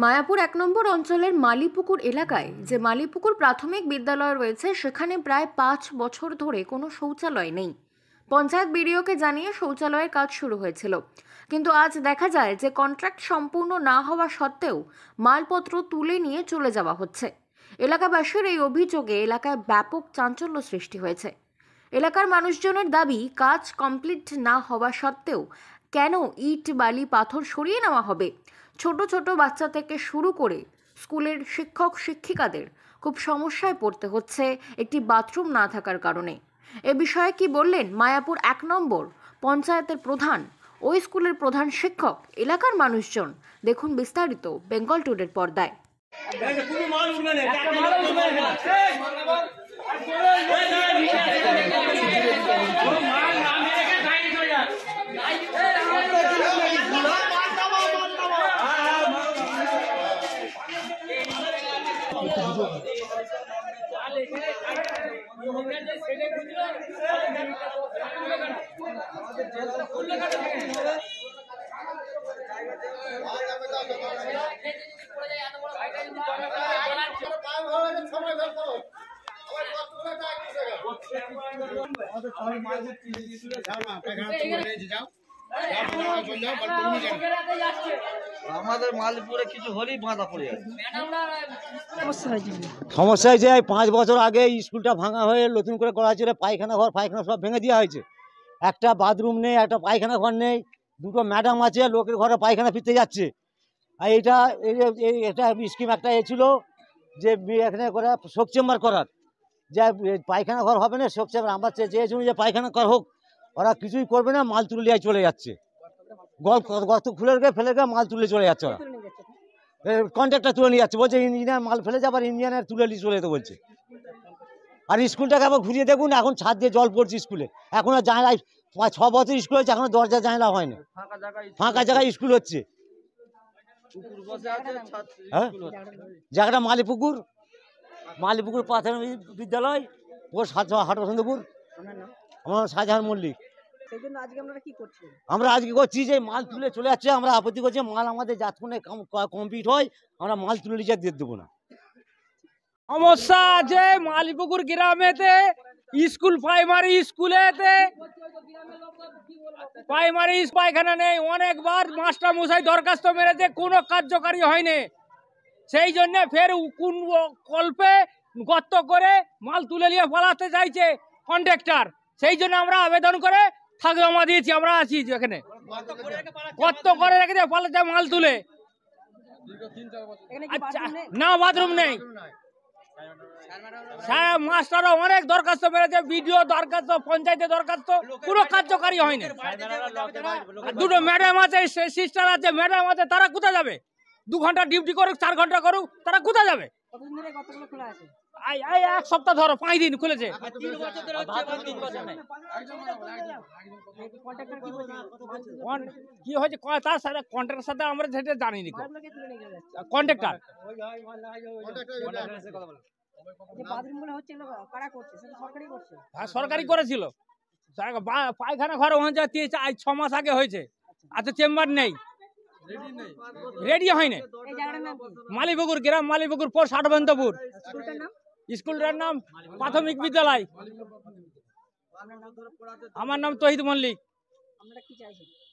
মায়াপুর ১ নম্বর অঞ্চলের মালিপুকুর এলাকায় যে মালিপুকুর প্রাথমিক বিদ্যালয় রয়েছে সেখানে প্রায় ৫ বছর ধরে কোনো শৌচালয় নেই। পঞ্চায়েত বিডিওকে জানিয়ে শৌচালয়ের কাজ শুরু হয়েছিল, কিন্তু আজ দেখা যায় যে কন্ট্রাক্ট সম্পূর্ণ না হওয়া সত্ত্বেও মালপত্র তুলে নিয়ে চলে যাওয়া হচ্ছে। এলাকাবাসীর এই অভিযোগে এলাকায় ব্যাপক চাঞ্চল্য সৃষ্টি হয়েছে। এলাকার মানুষজনের দাবি, কাজ কমপ্লিট না হওয়া সত্ত্বেও কেন ইট বালি পাথর সরিয়ে নেওয়া হবে। ছোট ছোট বাচ্চা থেকে শুরু করে স্কুলের শিক্ষক শিক্ষিকাদের খুব সমস্যায় পড়তে হচ্ছে একটি বাথরুম না থাকার কারণে। এ বিষয়ে কি বললেন মায়াপুর ১ নম্বর পঞ্চায়েতের প্রধান, ওই স্কুলের প্রধান শিক্ষক, এলাকার মানুষজন, দেখুন বিস্তারিত বেঙ্গল টুডের পর্দায়। আমাদের মালপুরে কিছু হলেই বাঁধা পড়ে যাচ্ছে। সমস্যা হয়েছে ৫ বছর আগে স্কুলটা ভাঙা হয়ে নতুন করে করা ছিল, পায়খানা ঘর ফায়খানা সব ভেঙে দেওয়া হয়েছে। একটা বাথরুম নেই, একটা পায়খানা ঘর নেই, দুটো ম্যাডাম আছে, লোকের ঘরে পায়খানা ফিরতে যাচ্ছে। আর এটা স্কিম একটা ছিল যে এখানে করে শোক চেম্বার করার, যে পায়খানা ঘর হবে না, শোক চেম্বার। আমরা চেয়েছিলাম যে পায়খানা ঘর হোক, ওরা কিছুই করবে না, মাল তুলে নিয়ে চলে যাচ্ছে। গর্ত খুলে ফেলে মাল তুলে চলে যাচ্ছে। ওরা কন্ট্রাক্টর তুলে নিয়ে যাচ্ছে, বলছে ইঞ্জিনিয়ার মাল ফেলে যাবে, আর ইঞ্জিনিয়ার তুলে নিয়ে চলে যেতে বলছে। আর স্কুলটাকে আবার ঘুরিয়ে দেখুন, এখন ছাদ দিয়ে জল পড়ছে স্কুলে, এখন আর জানলা ৬ বছর স্কুল হচ্ছে, এখনো দরজা জানলা হয়নি, ফাঁকা জায়গায় স্কুল হচ্ছে। জায়গাটা মালিপুকুর প্রাথমিক বিদ্যালয়, ও হাটবসন্তপুর। আমার শাহজাহান মল্লিক। আমরা আজকে করছি যে মাল তুলে চলে যাচ্ছে, আমরা আপত্তি করছি। মাল আমাদের যতক্ষণে কমপ্লিট হয় আমরা মাল তুলে নিয়ে দিয়ে দেবো না। সমস্যা আছে মালিপুকুর গ্রামেতে, স্কুল প্রাইমারি স্কুলেতে প্রাইমারি পায়খানা নেই। অনেকবার মাস্টার মশাই দরখাস্ত মেরেছে, কোনো কার্যকারী হয়নি। সেই জন্য ফের কোন কল্পে গর্ত করে মাল তুলে নিয়ে পালাতে চাইছে কন্ট্রাক্টর। সেই জন্য আমরা আবেদন করে থাক জমা দিয়েছি। আমরা আছি এখানে, গর্ত করে রেখে দিয়ে পালাতে মাল তুলে। আচ্ছা, না বাথরুম নেই। মাস্টারও অনেক দরখাস্ত মেরেছে, বিডিও দরখাস্ত, পঞ্চায়েতে দরখাস্ত, কোনো কার্যকারী হয়নি। দুটো ম্যাডাম আছে, সিস্টার আছে, ম্যাডাম আছে, তারা কোথায় যাবে? 2 ঘন্টা ডিউটি করুক, 4 ঘন্টা করুক, তারা কোথায় যাবে? এক সপ্তাহ ধরো, 5 দিন খুলেছে। কি হয়েছে তার সাথে কন্ট্রাক্টের সাথে আমরা সেটা জানিনি। কন্ট্রাক্টর সরকারি করেছিল, পায়খানা ঘর 6 মাস আগে হয়েছে। আচ্ছা, চেম্বার নেই, রেডি হয়নি। মালিপুকুর গ্রাম, মালিপুকুর পোস্ট হাটবসন্তপুর। স্কুলটার নাম প্রাথমিক বিদ্যালয়। আমার নাম তহিদ মল্লিক।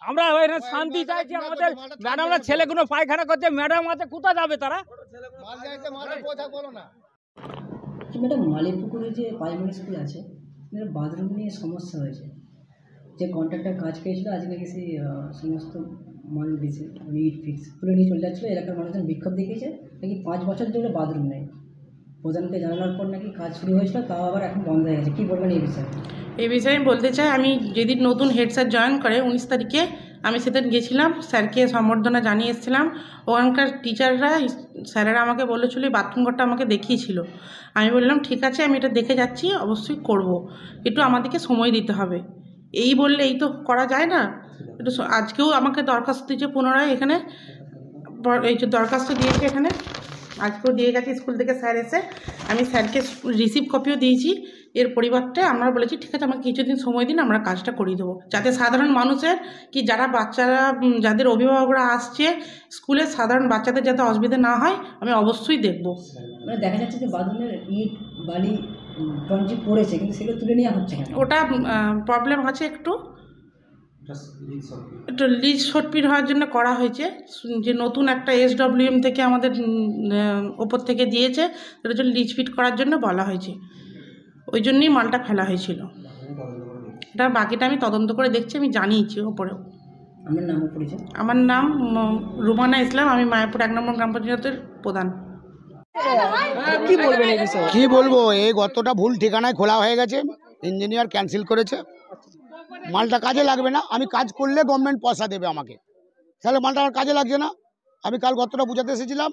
আমরা শান্তি চাইছি। আমাদের ম্যাডামরা ছেলেগুলো পায়খানা করছে, ম্যাডাম আছে, কোথায় যাবে তারা? ম্যাডাম, মালিপুকুরে যে প্রাইমারি স্কুল আছে, বাথরুম নিয়ে সমস্যা হয়েছে। যে কন্ট্রাক্টর কাজ পেয়েছিল, আজ নাকি সেই সমস্ত মাল দিয়েছে, ইট ফিক্স তুলে নিয়ে চলে যাচ্ছিলো। এলাকার মানুষজন বিক্ষোভ দেখিয়েছে, নাকি 5 বছর ধরে বাথরুম নেই। প্রধানকে জানানোর পর নাকি কাজ শুরু হয়েছিল, তাও আবার এখন বন্ধ হয়ে গেছে। কী বলবেন এই বিষয়ে? এই বিষয়ে আমি বলতে চাই, আমি যেদিন নতুন হেড স্যার জয়েন করে 19 তারিখে আমি সেদিন গেছিলাম, স্যারকে সম্বর্ধনা জানিয়ে এসেছিলাম। ওখানকার টিচাররা, স্যারেরা আমাকে বলেছিল এই বাথরুম ঘরটা আমাকে দেখিয়েছিল। আমি বললাম ঠিক আছে, আমি এটা দেখে যাচ্ছি, অবশ্যই করব, একটু আমাদেরকে সময় দিতে হবে। এই বললে এই তো করা যায় না। একটু আজকেও আমাকে দরখাস্ত দিয়েছে পুনরায়, এখানে এই যে দরখাস্ত দিয়েছে এখানে আজকেও দিয়ে গেছে স্কুল থেকে স্যার এসে, আমি স্যারকে রিসিভ কপিও দিয়েছি। এর পরিবর্তে আমরা বলেছি ঠিক আছে আমাকে কিছুদিন সময় দিন, আমরা কাজটা করিয়ে দেবো, যাতে সাধারণ মানুষের কি যারা বাচ্চারা যাদের অভিভাবকরা আসছে স্কুলে সাধারণ বাচ্চাদের যাতে অসুবিধা না হয় আমি অবশ্যই দেখব। মানে দেখা যাচ্ছে যে বাথরুমের ইট বালি টঞ্চি পড়েছে কিন্তু সেগুলো তুলে নেওয়া হচ্ছে না। ওটা প্রবলেম আছে একটু লিজ সটপিট হওয়ার জন্য করা হয়েছে, যে নতুন একটা SWM থেকে আমাদের ওপর থেকে দিয়েছে, সেটার জন্য লিজ ফিট করার জন্য বলা হয়েছে, ওই জন্যই মালটা ফেলা হয়েছিল। এটা বাকিটা আমি তদন্ত করে দেখছি, আমি জানিয়েছি ওপরেও। আমার নাম পড়েছে, আমার নাম রুমানা ইসলাম, আমি মায়াপুর 1 নম্বর গ্রাম পঞ্চায়েতের প্রধান। কি বলবো, এই গর্তটা ভুল ঠিকানায় খোলা হয়ে গেছে, ইঞ্জিনিয়ার ক্যান্সেল করেছে, মালটা কাজে লাগবে না। আমি কাজ করলে গভর্নমেন্ট পয়সা দেবে আমাকে, তাহলে মালটা আমার কাজে লাগছে না। আমি কাল গর্তটা বোঝাতে এসেছিলাম,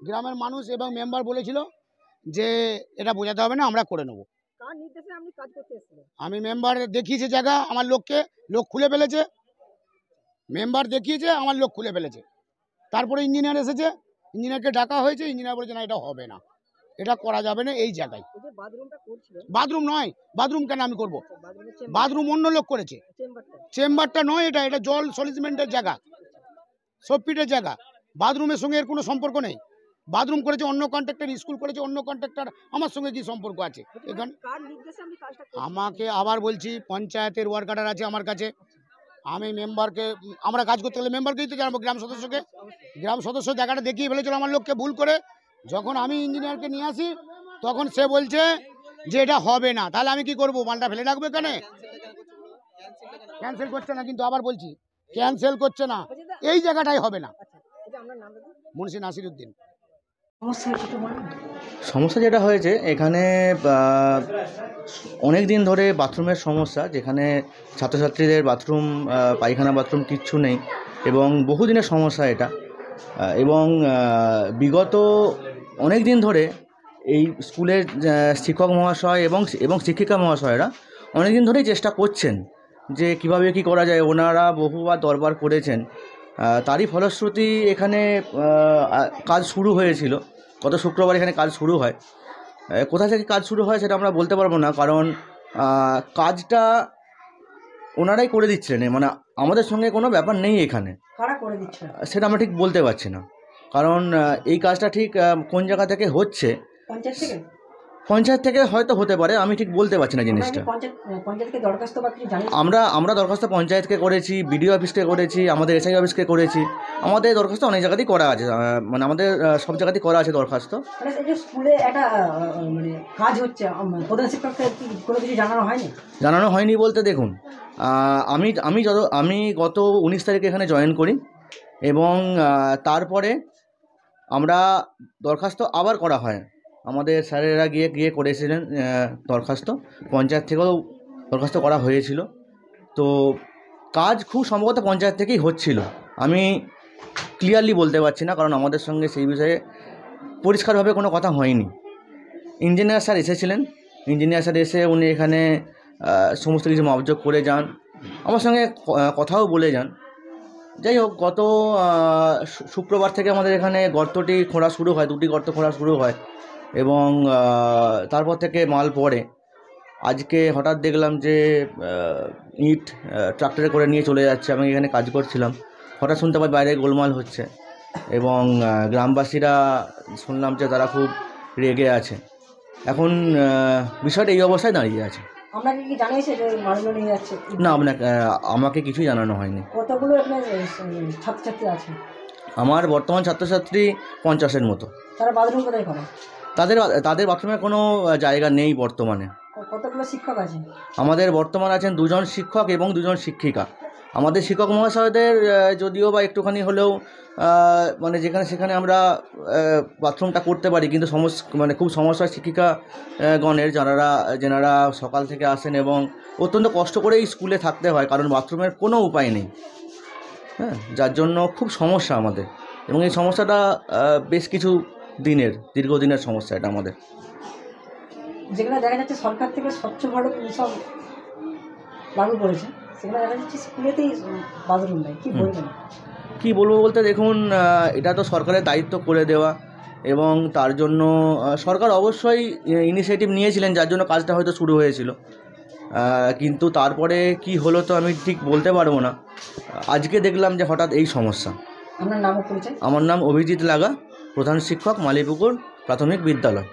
গ্রামের মানুষ এবং মেম্বার বলেছিল যে এটা বোঝাতে হবে না, আমরা করে নেবো। আমি মেম্বার দেখিয়েছে জায়গা, আমার লোক খুলে ফেলেছে, মেম্বার দেখিয়েছে আমার লোক খুলে ফেলেছে। তারপরে ইঞ্জিনিয়ার এসেছে, ইঞ্জিনিয়ারকে ডাকা হয়েছে, ইঞ্জিনিয়ার বলেছে না এটা হবে না, এটা করা যাবে না এই জায়গায়। বাথরুম নয়, বাথরুম কেন আমি করব, বাথরুম অন্য লোক করেছে, চেম্বারটা নয়, এটা জল সলিসমেন্টের জায়গা, সবপিটের জায়গা, বাথরুমের সঙ্গে এর কোনো সম্পর্ক নেই। বাথরুম করেছে অন্য কন্ট্রাক্টর, স্কুল করেছে অন্য কন্ট্রাক্টর, আমার সঙ্গে কি সম্পর্ক আছে এখানে? আমাকে আবার বলছি, পঞ্চায়েতের ওয়ার্কার আছে আমার কাছে, আমি মেম্বারকে, আমরা কাজ করতে গেলে মেম্বারকেই তো জানাবো, গ্রাম সদস্যকে। গ্রাম সদস্য জায়গাটা দেখিয়ে ফেলেছিল আমার লোককে ভুল করে। যখন আমি ইঞ্জিনিয়ারকে নিয়ে আসি তখন সে বলছে যে এটা হবে না, তাহলে আমি কি করব, মালটা ফেলে রাখবো এখানে? ক্যান্সেল করছে না, কিন্তু আবার বলছি ক্যান্সেল করছে না, এই জায়গাটাই হবে না। মুন্সি নাসিরউদ্দিন। সমস্যা যেটা হয়েছে এখানে অনেক দিন ধরে বাথরুমের সমস্যা, যেখানে ছাত্রছাত্রীদের বাথরুম, পায়খানা বাথরুম কিচ্ছু নেই, এবং বহুদিনের সমস্যা এটা। এবং বিগত অনেক দিন ধরে এই স্কুলের শিক্ষক মহাশয় এবং শিক্ষিকা মহাশয়রা অনেক দিন ধরেই চেষ্টা করছেন যে কিভাবে কি করা যায়। ওনারা বহুবার দরবার করেছেন, তারই ফলশ্রুতি এখানে কাজ শুরু হয়েছিল। গত শুক্রবার এখানে কাজ শুরু হয়। কোথা থেকে কাজ শুরু হয় সেটা আমরা বলতে পারবো না, কারণ কাজটা ওনারাই করে দিচ্ছেন, মানে আমাদের সঙ্গে কোনো ব্যাপার নেই এখানে। সেটা আমরা ঠিক বলতে পারছি না, কারণ এই কাজটা ঠিক কোন জায়গা থেকে হচ্ছে, পঞ্চায়েত থেকে হয়তো হতে পারে, আমি ঠিক বলতে পারছি না জিনিসটা। আমরা দরখাস্ত পঞ্চায়েতকে করেছি, বিডিও অফিসকে করেছি, আমাদের SI অফিসকে করেছি, আমাদের দরখাস্ত অনেক জায়গাতেই করা আছে, মানে আমাদের সব জায়গাতেই করা আছে দরখাস্ত। জানানো হয়নি বলতে দেখুন, আমি গত 19 তারিখে এখানে জয়েন করি, এবং তারপরে আমরা দরখাস্ত আবার করা হয়, আমাদের স্যারেরা গিয়ে করেছিলেন দরখাস্ত, পঞ্চায়েত থেকেও দরখাস্ত করা হয়েছিল। তো কাজ খুব সম্ভবত পঞ্চায়েত থেকেই হচ্ছিল, আমি ক্লিয়ারলি বলতে পারছি না, কারণ আমাদের সঙ্গে সেই বিষয়ে পরিষ্কারভাবে কোনো কথা হয়নি। ইঞ্জিনিয়ার স্যার এসেছিলেন, ইঞ্জিনিয়ার স্যার এসে উনি এখানে সমস্ত কিছু মাপজোক করে যান, আমার সঙ্গে কথাও বলে যান। যাই হোক, গত শুক্রবার থেকে আমাদের এখানে গর্তটি খোঁড়া শুরু হয়, 2টি গর্ত খোঁড়া শুরু হয়, এবং তারপর থেকে মাল পড়ে। আজকে হঠাৎ দেখলাম যে ইট ট্রাক্টরে করে নিয়ে চলে যাচ্ছে, আমি এখানে কাজ করছিলাম, হঠাৎ শুনতে পাই বাইরে গোলমাল হচ্ছে, এবং গ্রামবাসীরা শুনলাম যে তারা খুব রেগে আছে। এখন বিষয়টা এই অবস্থায় দাঁড়িয়ে আছে। না, আমাকে কিছুই জানানো হয়নি। আমার বর্তমান ছাত্রছাত্রী 50-এর মতো। তাদের বাথরুমে কোনো জায়গা নেই বর্তমানে। আমাদের বর্তমান আছেন 2 জন শিক্ষক এবং 2 জন শিক্ষিকা। আমাদের শিক্ষক মহাশয়দের যদিও বা একটুখানি হলেও মানে যেখানে সেখানে আমরা বাথরুমটা করতে পারি, কিন্তু খুব সমস্যা শিক্ষিকা গণের, যেনারা সকাল থেকে আসেন এবং অত্যন্ত কষ্ট করেই স্কুলে থাকতে হয়, কারণ বাথরুমের কোনো উপায় নেই। হ্যাঁ, যার জন্য খুব সমস্যা আমাদের, এবং এই সমস্যাটা বেশ কিছু দীর্ঘদিনের সমস্যা এটা আমাদের। যেখানে দেখা যাচ্ছে সরকার থেকে স্বচ্ছ ভারত মিশন লাগু করেছে, সেখানে দেখা যাচ্ছে স্কুলেতেই বাথরুম নেই, কি বলবেন? কী বলবো বলতে দেখুন, এটা তো সরকারের দায়িত্ব করে দেওয়া, এবং তার জন্য সরকার অবশ্যই ইনিশিয়েটিভ নিয়েছিলেন, যার জন্য কাজটা হয়তো শুরু হয়েছিল। কিন্তু তারপরে কি হলো তো আমি ঠিক বলতে পারবো না। আজকে দেখলাম যে হঠাৎ এই সমস্যা। আপনার নাম ও পরিচয়? আমার নাম অভিজিৎ লাগা, প্রধান শিক্ষক, মালিপুকুর প্রাথমিক বিদ্যালয়।